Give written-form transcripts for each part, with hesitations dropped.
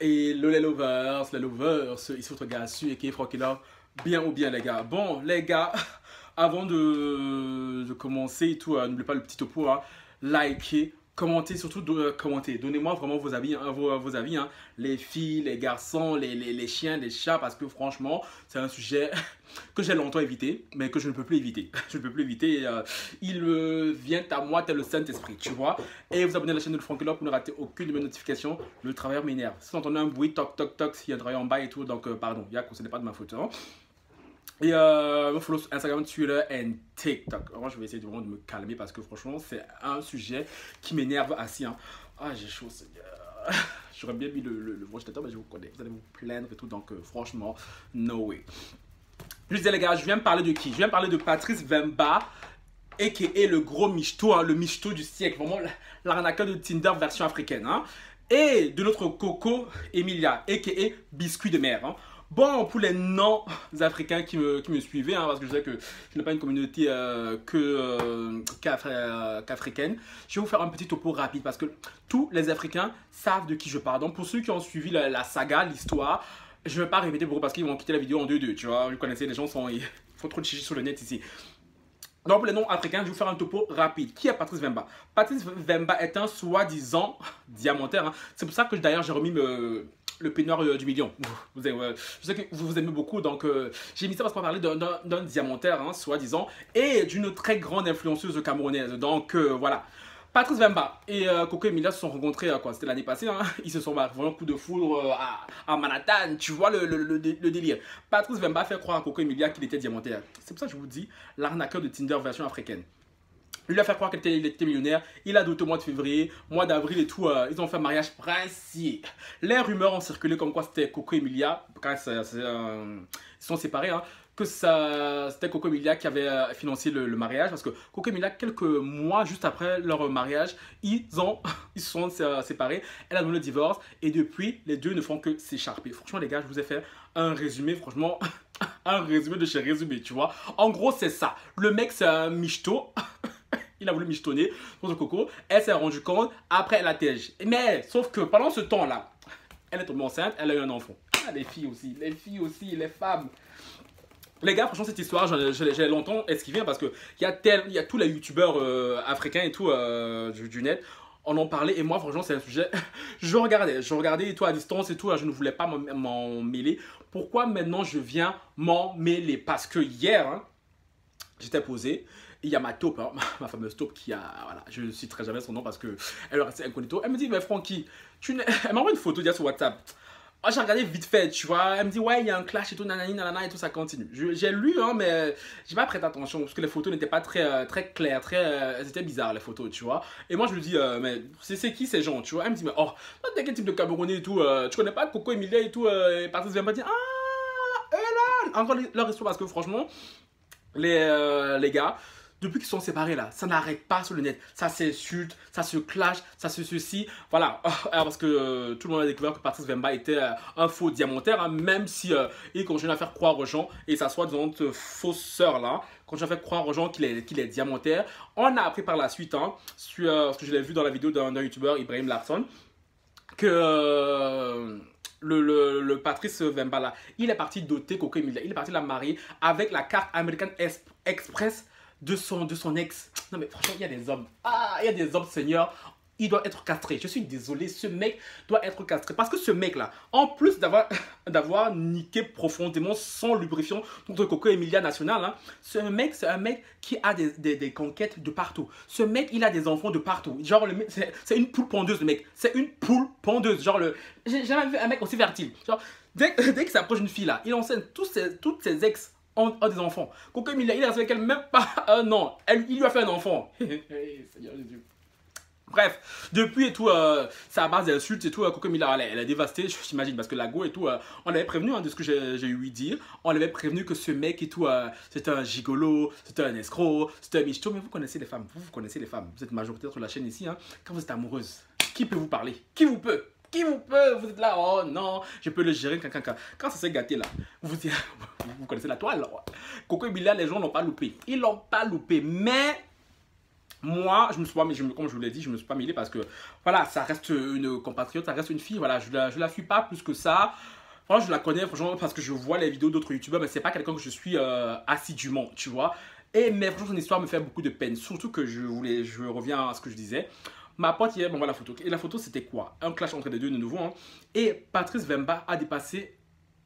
Et les lovers, ici votre gars su et qui est Francky Love. Bien ou bien les gars. Bon les gars, avant de commencer et tout, n'oubliez pas le petit topo, hein, likez, commentez, surtout commentez. Donnez-moi vraiment vos avis, hein, vos avis, hein, les filles, les garçons, les chiens, les chats, parce que franchement, c'est un sujet que j'ai longtemps évité, mais que je ne peux plus éviter. Je ne peux plus éviter. Il vient à moi tel le Saint-Esprit, tu vois. Et vous abonnez à la chaîne de Francky Love pour ne rater aucune de mes notifications. Le travailleur m'énerve. Si vous entendez un bruit, toc, toc, toc, s'il y a un travailleur en bas et tout, donc pardon, ce n'est pas de ma faute. Hein. Et me follow sur Instagram, Twitter et TikTok. Moi, je vais essayer vraiment de me calmer parce que franchement, c'est un sujet qui m'énerve assez. Hein. Ah, j'ai chaud, Seigneur. J'aurais bien mis le ventilateur, mais je vous connais. Vous allez vous plaindre et tout. Donc, franchement, no way. Je disais, les gars, je viens de parler de qui? Je viens de parler de Patrice Vemba, a.k.a. le gros michto, hein, le michto du siècle. Vraiment, l'arnaqueur de Tinder version africaine. Hein. Et de notre Coco Emilia, a.k.a. biscuit de mer. Hein. Bon, pour les non-africains qui me suivaient, hein, parce que je sais que je n'ai pas une communauté qu'africaine, je vais vous faire un petit topo rapide parce que tous les Africains savent de qui je parle. Donc, pour ceux qui ont suivi la saga, l'histoire, je ne vais pas répéter beaucoup parce qu'ils vont quitter la vidéo en 2-2, tu vois. Vous connaissez, les gens sont... Il faut trop de chichi sur le net ici. Donc, pour les non-africains, je vais vous faire un topo rapide. Qui est Patrice Vemba? Patrice Vemba est un soi-disant diamantaire. Hein. C'est pour ça que d'ailleurs, j'ai remis le peignoir du million. Je sais que vous aimez beaucoup, donc j'ai mis ça parce qu'on parlait d'un diamantaire, hein, soi-disant, et d'une très grande influenceuse camerounaise. Donc voilà. Patrice Vemba et Coco Emilia se sont rencontrés, quoi, c'était l'année passée, hein. Ils se sont vraiment un coup de foudre à Manhattan, tu vois le délire. Patrice Vemba fait croire à Coco Emilia qu'il était diamantaire. C'est pour ça que je vous dis, l'arnaqueur de Tinder version africaine. Il lui a fait croire qu'il était millionnaire. Il a adopté au mois de février, mois d'avril et tout. Ils ont fait un mariage princier. Les rumeurs ont circulé comme quoi c'était Coco Emilia, quand ils sont séparés, hein, que c'était Coco Emilia qui avait financé le mariage. Parce que Coco Emilia, quelques mois juste après leur mariage, ils se sont séparés. Elle a donné le divorce et depuis, les deux ne font que s'écharper. Franchement, les gars, je vous ai fait un résumé, franchement, un résumé de chez Résumé, tu vois. En gros, c'est ça. Le mec, c'est un michto. Il a voulu michetonner contre Coco. Elle s'est rendue compte. Après, elle a tège. Mais, sauf que pendant ce temps-là, elle est tombée enceinte. Elle a eu un enfant. Ah, les filles aussi, les femmes. Les gars, franchement, cette histoire, j'ai longtemps esquivé parce qu'il y a tous les youtubeurs africains et tout du net. On en parlait et moi, franchement, c'est un sujet. Je regardais et tout à distance et tout. Je ne voulais pas m'en mêler. Pourquoi maintenant je viens m'en mêler? Parce que hier, hein, j'étais posé. Il y a ma taupe, hein, ma fameuse taupe qui a, voilà, je ne citerai jamais son nom parce qu'elle est restée incognito. Elle me dit, mais Francky, elle m'envoie une photo d'hier sur WhatsApp. Oh, j'ai regardé vite fait, tu vois. Elle me dit, ouais, il y a un clash et tout, nanani, nanana, et tout, ça continue. J'ai lu, hein, mais j'ai pas prêté attention parce que les photos n'étaient pas très claires, c'était bizarre les photos, tu vois. Et moi, je me dis, mais c'est qui ces gens, tu vois. Elle me dit, mais oh, t'es quel type de Camerounais et tout, tu connais pas Coco Emilia et tout, et Patrice vient pas dire, ah, eux là, encore leur histoire parce que franchement, les gars, depuis qu'ils sont séparés là, ça n'arrête pas sur le net. Ça s'insulte, ça se clash, ça se ceci. Voilà, parce que tout le monde a découvert que Patrice Vemba était un faux diamantaire, hein, même si il continue à faire croire aux gens, et ça soit disons fausse sœur là, continue à faire croire aux gens qu'il est diamantaire. On a appris par la suite, hein, parce que je l'ai vu dans la vidéo d'un youtubeur, Ibrahim Larson, que le Patrice Vemba là, il est parti doter Coco Emilia, il est parti la marier avec la carte American Express de son ex. Non mais franchement, il y a des hommes. Ah, il y a des hommes, Seigneur. Il doit être castré. Je suis désolé, ce mec doit être castré. Parce que ce mec-là, en plus d'avoir niqué profondément son lubrifiant contre Coco Emilia National, hein, c'est un mec qui a des conquêtes de partout. Ce mec, il a des enfants de partout. Genre, c'est une poule pondeuse, le mec. C'est une poule pondeuse. Genre, j'ai jamais vu un mec aussi fertile. Genre, dès qu'il s'approche d'une fille, là, il enseigne toutes ses ex ont des enfants. Coco Emilia, il est resté avec elle même pas un an. Il lui a fait un enfant. Seigneur Jésus. Bref, depuis et tout, c'est à base d'insultes et tout, Coco Emilia, elle est dévastée, j'imagine, parce que la go et tout, on l'avait prévenu, hein, de ce que j'ai eu dire. On l'avait prévenu que ce mec et tout, c'était un gigolo, c'était un escroc, c'était un michto. Mais vous connaissez les femmes, vous connaissez les femmes. Vous êtes majoritaire sur la chaîne ici, hein. Quand vous êtes amoureuse, qui peut vous parler? Qui vous peut? Qui vous peut? Vous êtes là, oh non, je peux le gérer. Quand ça s'est gâté là, vous connaissez la toile. Coco Emilia, les gens l'ont pas loupé. Ils l'ont pas loupé, mais Moi, je me suis pas, comme je vous l'ai dit, je me suis pas mêlé parce que, voilà, ça reste une compatriote, ça reste une fille, voilà, je la suis pas plus que ça. Franchement, je la connais, franchement, parce que je vois les vidéos d'autres youtubeurs, mais c'est pas quelqu'un que je suis assidûment, tu vois. Et, mais franchement, son histoire me fait beaucoup de peine, surtout que je reviens à ce que je disais. Ma pote hier m'envoie la photo. Et la photo, c'était quoi? Un clash entre les deux de nouveau, hein. Et Patrice Vemba a dépassé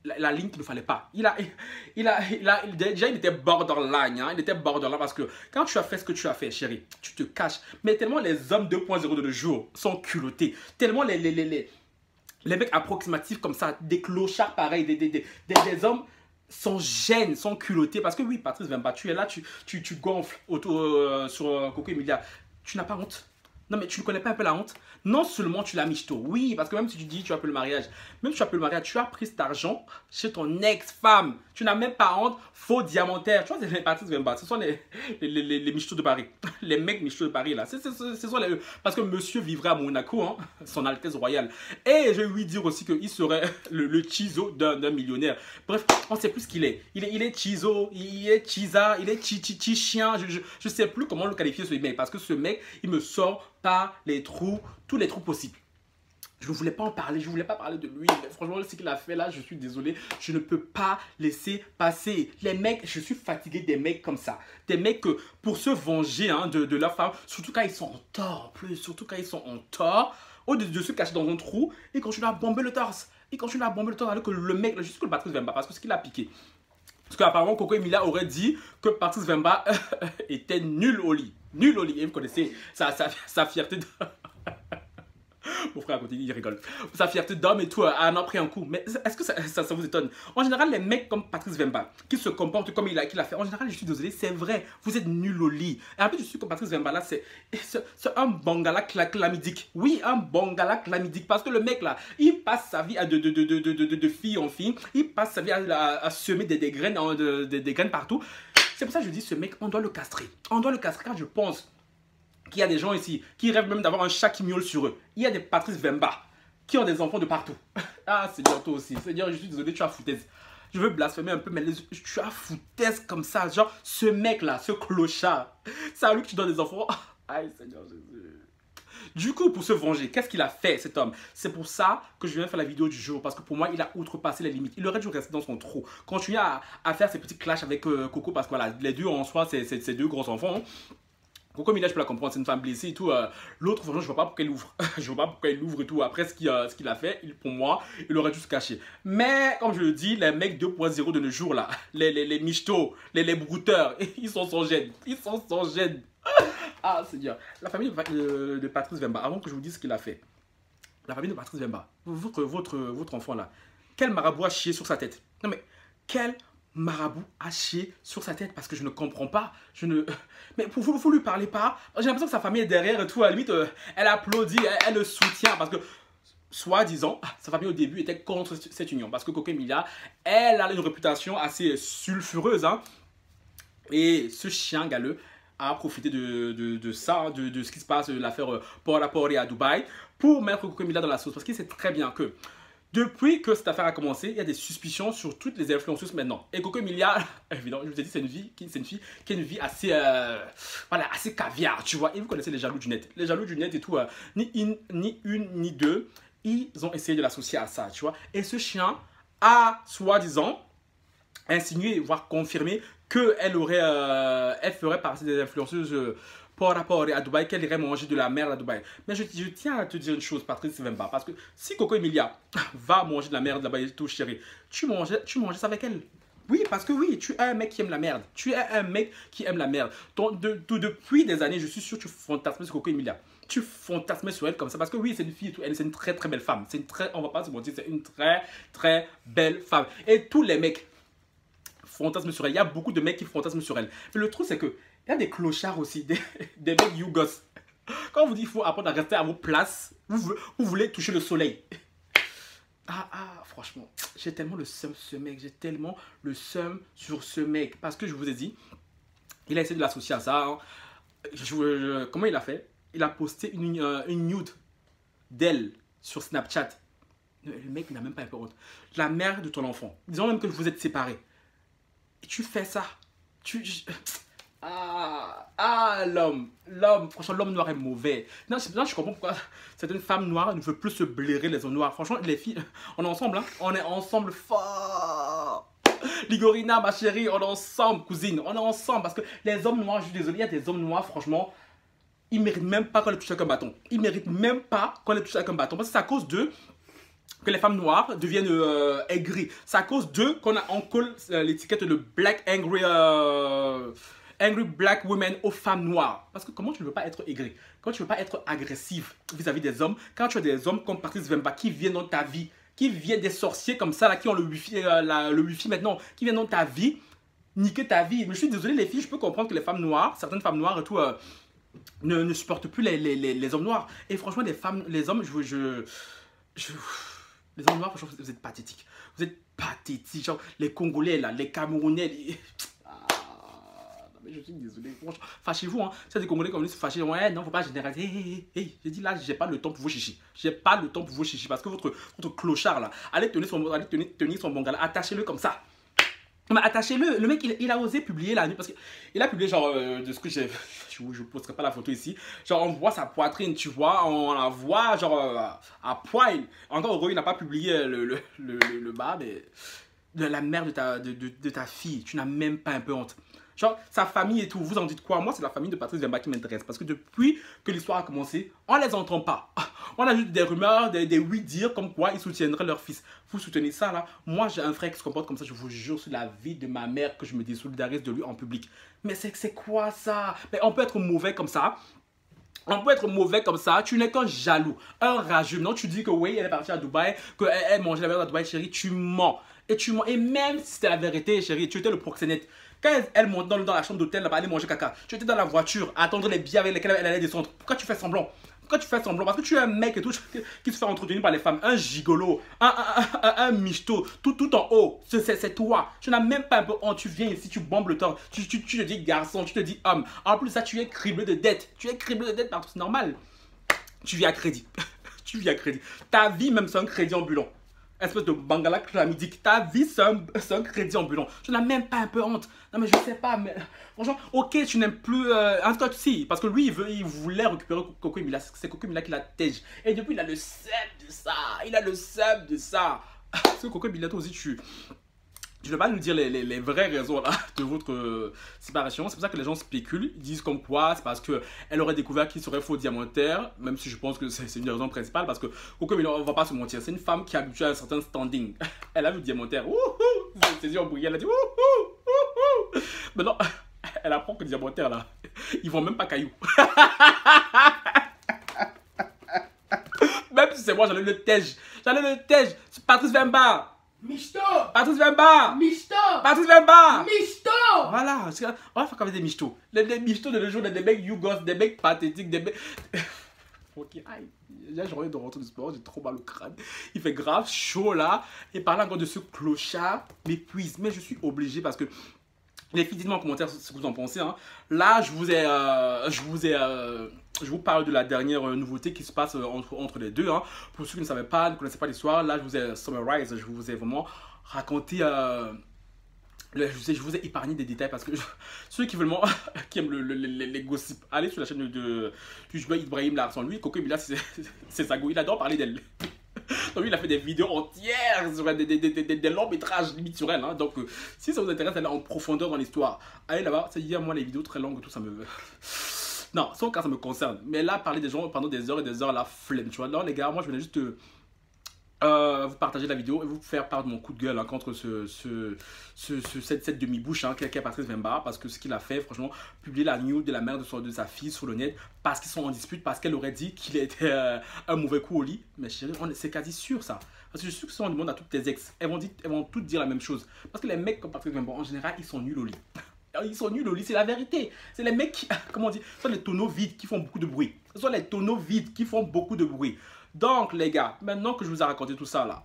la ligne qu'il ne fallait pas. Déjà, il était borderline. Hein. Il était borderline parce que quand tu as fait ce que tu as fait, chérie, tu te caches. Mais tellement les hommes 2.0 de nos jours sont culottés. Tellement les mecs approximatifs comme ça, des clochards pareils, des hommes sont gênes, sont culottés. Parce que oui, Patrice Vemba, tu es là, tu gonfles autour, sur Coco Emilia. Tu n'as pas honte. Non, mais tu ne connais pas un peu la honte? Non seulement tu l'as michto, oui, parce que même si tu dis tu as peu le mariage, même si tu as peu le mariage, tu as pris cet argent chez ton ex-femme. Tu n'as même pas honte, faux diamantaire. Tu vois, c'est les Patrice Vemba, ce sont les michtos de Paris. Les mecs michtos de Paris, là. Ce sont parce que monsieur vivrait à Monaco, hein, son Altesse Royale. Et je vais lui dire aussi qu'il serait le chizo d'un millionnaire. Bref, on ne sait plus ce qu'il est. Il est chizo, il est chiza, il est chien. Je ne sais plus comment le qualifier ce mec, parce que ce mec, il me sort par les trous, tous les trous possibles. Je ne voulais pas en parler, je ne voulais pas parler de lui, mais franchement, ce qu'il a fait là, je suis désolé, je ne peux pas laisser passer. Les mecs, je suis fatigué des mecs comme ça. Des mecs que, pour se venger hein, de leur femme, surtout quand ils sont en tort, en plus, surtout quand ils sont en tort, au lieu de se cacher dans un trou, ils continuent à bomber le torse. Ils continuent à bomber le torse alors que le mec, juste que le Patrice Vemba, parce que ce qu'il a piqué. Parce qu'apparemment, Coco Emilia aurait dit que Patrice Vemba était nul au lit. Nul au lit. Et vous connaissez sa fierté de... Mon frère à côté, il rigole. Sa fierté d'homme et tout en a pris un coup. Mais est-ce que ça vous étonne? En général, les mecs comme Patrice Vemba, qui se comportent comme il a fait, en général, je suis désolé, c'est vrai, vous êtes nul au lit. Et en plus, je suis comme Patrice Vemba là, c'est un bangala clamidique. Oui, un bangala clamidique. Parce que le mec là, il passe sa vie de fille en fille, il passe sa vie à semer des graines, des graines partout. C'est pour ça que je dis, ce mec, on doit le castrer. On doit le castrer car je pense qu'il y a des gens ici qui rêvent même d'avoir un chat qui miaule sur eux. Il y a des Patrice Vemba qui ont des enfants de partout. Ah, Seigneur, toi aussi. Seigneur, je suis désolé, tu as foutaise. Je veux blasphémer un peu, mais tu as foutaise comme ça. Genre, ce mec-là, ce clochard, c'est à lui que tu donnes des enfants. Aïe, Seigneur Jésus. Du coup, pour se venger, qu'est-ce qu'il a fait, cet homme? C'est pour ça que je viens faire la vidéo du jour. Parce que pour moi, il a outrepassé les limites. Il aurait dû rester dans son trou. Continuer à faire ses petits clashs avec Coco. Parce que voilà, les deux en soi, c'est deux gros enfants. Coco Emilia, je peux la comprendre, c'est une femme blessée et tout. L'autre, franchement, je vois pas pourquoi il ouvre. Je vois pas pourquoi il ouvre et tout. Après ce qu'il a fait, pour moi, il aurait dû se cacher. Mais, comme je le dis, les mecs 2.0 de nos jours, là, les michtos, les brouteurs, ils sont sans gêne. Ils sont sans gêne. Ah, c'est dur. La famille de Patrice Vemba, avant que je vous dise ce qu'il a fait. La famille de Patrice Vemba, votre enfant, là, quel marabout a chié sur sa tête? Non, mais, quel marabout a chié sur sa tête parce que je ne comprends pas. Mais vous lui parlez pas. J'ai l'impression que sa famille est derrière et tout. À la limite, elle applaudit, elle le soutient parce que, soi-disant, sa famille au début était contre cette union. Parce que Coco Emilia, elle a une réputation assez sulfureuse. Hein. Et ce chien galeux a profité de ça, de ce qui se passe, de l'affaire Paula Pori à Dubaï, pour mettre Coco Emilia dans la sauce. Parce qu'il sait très bien que depuis que cette affaire a commencé, il y a des suspicions sur toutes les influenceuses maintenant. Et Coco Emilia, évidemment, je vous ai dit, c'est une fille qui a une vie assez, voilà, assez caviar, tu vois. Et vous connaissez les jaloux du net. Les jaloux du net et tout, ni une, ni deux, ils ont essayé de l'associer à ça, tu vois. Et ce chien a, soi-disant, insinué, voire confirmé, qu'elle elle ferait partie des influenceuses par rapport à Dubaï, qu'elle irait manger de la merde à Dubaï. Mais je tiens à te dire une chose, Patrice Vemba, parce que si Coco Emilia va manger de la merde là-bas et tout, chérie, tu manges ça avec elle. Oui, parce que oui, tu es un mec qui aime la merde. Tu es un mec qui aime la merde. Donc, depuis des années, je suis sûr que tu fantasmes sur Coco Emilia. Tu fantasmes sur elle comme ça. Parce que oui, c'est une fille, c'est une très très belle femme. On va pas se mentir, c'est une très très belle femme. Et tous les mecs fantasment sur elle. Il y a beaucoup de mecs qui fantasment sur elle. Mais le truc, c'est que il y a des clochards aussi, des mecs yougos. Quand on vous dit qu'il faut apprendre à rester à vos places, vous voulez toucher le soleil. Franchement, j'ai tellement le seum sur ce mec. J'ai tellement le seum sur ce mec. Parce que je vous ai dit, il a essayé de l'associer à ça. Hein. Comment il a fait? Il a posté une nude d'elle sur Snapchat. Le mec n'a même pas un peu honte. La mère de ton enfant. Disons même que vous êtes séparés. Et tu fais ça. L'homme, franchement, l'homme noir est mauvais. Non, je comprends pourquoi certaines femmes noires ne veulent plus se blairer les hommes noirs. Franchement, les filles, on est ensemble, hein. On est ensemble fort. Ligorina, ma chérie, on est ensemble, cousine. On est ensemble parce que les hommes noirs, je suis désolé, il y a des hommes noirs, franchement, ils méritent même pas qu'on les touche avec un bâton. Ils méritent même pas qu'on les touche avec un bâton. Parce que c'est à cause d'eux que les femmes noires deviennent aigries. C'est à cause d'eux qu'on colle l'étiquette de Black Angry... Angry Black Women aux femmes noires. Parce que comment tu ne veux pas être aigri? Quand tu ne veux pas être agressif vis-à-vis des hommes, quand tu as des hommes comme Patrice Vemba qui viennent dans ta vie, qui viennent des sorciers comme ça, là, qui ont le wifi maintenant, qui viennent dans ta vie, niquer ta vie. Mais je suis désolé les filles, je peux comprendre que les femmes noires, certaines femmes noires et tout, ne supportent plus les hommes noirs. Et franchement, les hommes, les hommes noirs, franchement, vous êtes pathétiques. Vous êtes pathétiques. Genre, les Congolais, là, les Camerounais, mais je suis désolé, franchement, fâchez-vous, hein. Si des Congolais comme se fâcher, ouais, non, faut pas généraliser. Hey, j'ai dit là, j'ai pas le temps pour vos chichis. J'ai pas le temps pour vos chichis parce que votre clochard là, allez tenir son bon gars là, attachez-le comme ça. Mais attachez-le, le mec il a osé publier la nuit parce qu'il a publié genre de ce que j'ai. Je ne posterai pas la photo ici. Genre on voit sa poitrine, tu vois, on la voit genre à poil. Encore heureux, il n'a pas publié le bas, mais de la mère de ta fille, tu n'as même pas un peu honte. Genre, sa famille et tout, vous en dites quoi? Moi, c'est la famille de Patrice Vemba qui m'intéresse. Parce que depuis que l'histoire a commencé, on les entend pas. On a juste des rumeurs, des oui-dire comme quoi ils soutiendraient leur fils. Vous soutenez ça, là? Moi, j'ai un frère qui se comporte comme ça. Je vous jure sur la vie de ma mère que je me désolidarise de lui en public. Mais c'est quoi ça? Mais on peut être mauvais comme ça. On peut être mauvais comme ça, tu n'es qu'un jaloux, un rageux. Non, tu dis que oui, elle est partie à Dubaï, qu'elle mangeait la viande à Dubaï, chérie, tu mens. Et tu mens. Et même si c'était la vérité, chérie, tu étais le proxénète. Quand elle monte dans la chambre d'hôtel, là-bas, aller manger caca, tu étais dans la voiture, à attendre les billets avec lesquels elle allait descendre. Pourquoi tu fais semblant? Pourquoi tu fais semblant? Parce que tu es un mec et tout, qui se fait entretenir par les femmes, un gigolo, un michto, tout en haut. C'est toi. Tu n'as même pas un peu honte. Tu viens ici, tu bombes le temps. Tu te dis garçon, tu te dis homme. En plus, ça, tu es criblé de dettes. Tu es criblé de dettes partout, c'est normal. Tu vis à crédit. Tu vis à crédit. Ta vie, même, c'est un crédit ambulant. Espèce de bangala chlamydique. Ta vie, c'est un crédit ambulant. Tu n'as même pas un peu honte. Non, mais je sais pas. Mais franchement, ok, tu n'aimes plus. En tout cas, si. Parce que lui, il voulait récupérer Coco Mila. C'est Coco Mila qui la tège. Et depuis, il a le seum de ça. Il a le seum de ça. Parce que Coco Mila, toi aussi, je ne vais pas nous dire les vraies raisons là, de votre séparation. C'est pour ça que les gens spéculent. Ils disent comme quoi c'est parce qu'elle aurait découvert qu'il serait faux diamantaire. Même si je pense que c'est une des raisons principales. Parce que, Coco Mila, on ne va pas se mentir, c'est une femme qui est habituée à un certain standing. Elle a vu le diamantaire. Ses yeux ont brillé. Elle a dit wouhou. Maintenant, elle apprend que le diamantaire là, ils vont même pas caillou. Même si c'est moi, j'allais le tège. Patrice Vemba. Michto! Patrice Vemba! Michto! Patrice Vemba! Michto! Voilà, on va faire comme des michtos. Les michtos de nos jours, des mecs yougos, des mecs pathétiques, des mecs. Ok, aïe. Là, j'ai envie de rentrer du sport, j'ai trop mal au crâne. Il fait grave chaud là. Et parler encore de ce clochard m'épuise. Mais je suis obligé parce que. Les filles, dites-moi en commentaire ce que vous en pensez. Hein. Là, je vous parle de la dernière nouveauté qui se passe entre les deux. Hein. Pour ceux qui ne savaient pas, ne connaissaient pas l'histoire, là, je vous ai summarize, je vous ai vraiment raconté. Je vous ai épargné des détails parce que ceux qui veulent qui aiment les gossips, allez sur la chaîne du YouTuber Ibrahim Larson. Lui, Coco Mila, c'est sa go. Il adore parler d'elle. Donc lui, il a fait des vidéos entières sur des longs métrages limite sur elle. Hein. Donc, si ça vous intéresse d'aller en profondeur dans l'histoire, allez là-bas. C'est-à-dire, moi, les vidéos très longues, tout ça me. Non, sans cas, ça me concerne. Mais là, parler des gens pendant des heures et des heures, la flemme. Tu vois, là, les gars, moi, je venais juste vous partager la vidéo et vous faire part de mon coup de gueule hein, contre cette demi-bouche hein, qu'est Patrice Vemba. Parce que ce qu'il a fait, franchement, publier la news de la mère de sa fille sur le net parce qu'ils sont en dispute, parce qu'elle aurait dit qu'il était un mauvais coup au lit. Mais chérie, c'est quasi sûr ça. Parce que je suis sûr que si on demande à toutes tes ex, elles vont toutes dire la même chose. Parce que les mecs comme Patrice Vemba, en général, ils sont nuls au lit. Ils sont nuls au lit, c'est la vérité. C'est les mecs qui, comment on dit, ce sont les tonneaux vides qui font beaucoup de bruit. Ce sont les tonneaux vides qui font beaucoup de bruit. Donc, les gars, maintenant que je vous ai raconté tout ça là,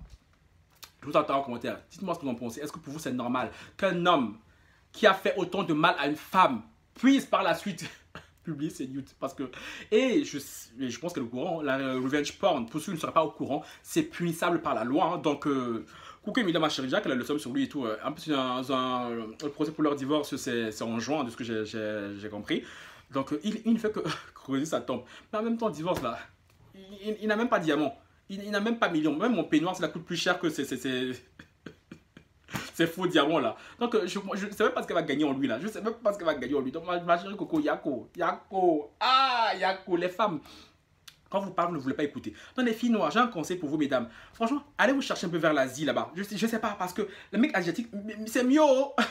je vous attends en commentaire. Dites-moi ce que vous en pensez. Est-ce que pour vous c'est normal qu'un homme qui a fait autant de mal à une femme puisse par la suite publier ses nudes? Parce que, et je pense qu'elle est au courant, la revenge porn, pour ceux qui ne seraient pas au courant, c'est punissable par la loi. Hein, donc, coucou Emilia, ma chérie Jack, elle a le somme sur lui et tout. En plus, le procès pour leur divorce, c'est en juin, de ce que j'ai compris. Donc, il ne fait que creuser sa tombe. Mais en même temps, divorce là, il n'a même pas diamant. Il n'a même pas million. Même mon peignoir, ça coûte plus cher que ces faux diamants là. Donc, je ne sais même pas ce qu'elle va gagner en lui là. Je ne sais même pas ce qu'elle va gagner en lui. Donc, ma chérie Coco, Yako. Ah, Yako, les femmes. Quand vous parlez, vous ne voulez pas écouter. Donc, les filles noires, j'ai un conseil pour vous, mesdames. Franchement, allez vous chercher un peu vers l'Asie là-bas. Je sais pas, parce que le mec asiatique, c'est mieux.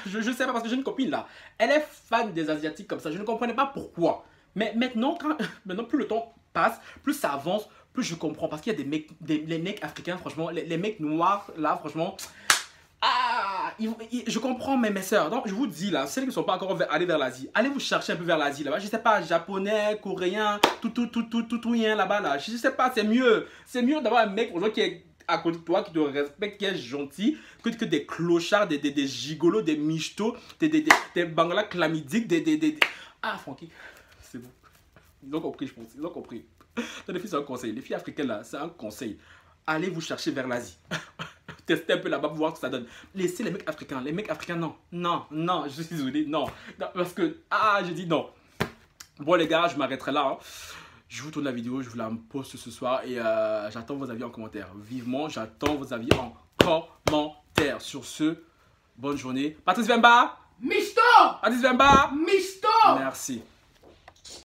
Je sais pas, parce que j'ai une copine là. Elle est fan des Asiatiques comme ça. Je ne comprenais pas pourquoi. Mais maintenant, maintenant plus le temps passe, plus ça avance, plus je comprends. Parce qu'il y a des mecs, les mecs africains, franchement, les mecs noirs là, franchement. Ah, je comprends mes sœurs. Donc, je vous dis là, celles qui ne sont pas encore allées vers l'Asie, allez vous chercher un peu vers l'Asie là-bas. Je sais pas, japonais, coréen, tout rien là-bas là. Je sais pas, c'est mieux. C'est mieux d'avoir un mec qui est à côté de toi, qui te respecte, qui est gentil, que des clochards, des gigolos, des michtos, des bangla chlamydiques, Ah, Francky, c'est bon. Ils ont compris, je pense. Ils ont compris. Donc, les filles, c'est un conseil. Les filles africaines là, c'est un conseil. Allez vous chercher vers l'Asie. Tester un peu là-bas pour voir ce que ça donne. Laissez les mecs africains. Les mecs africains, non. Non, je suis désolé, non. Parce que, je dis non. Bon, les gars, je m'arrêterai là. Hein. Je vous tourne la vidéo, je vous la poste ce soir et j'attends vos avis en commentaire. Vivement, j'attends vos avis en commentaire. Sur ce, bonne journée. Patrice Vemba. Misto. Patrice Vemba. Misto. Merci.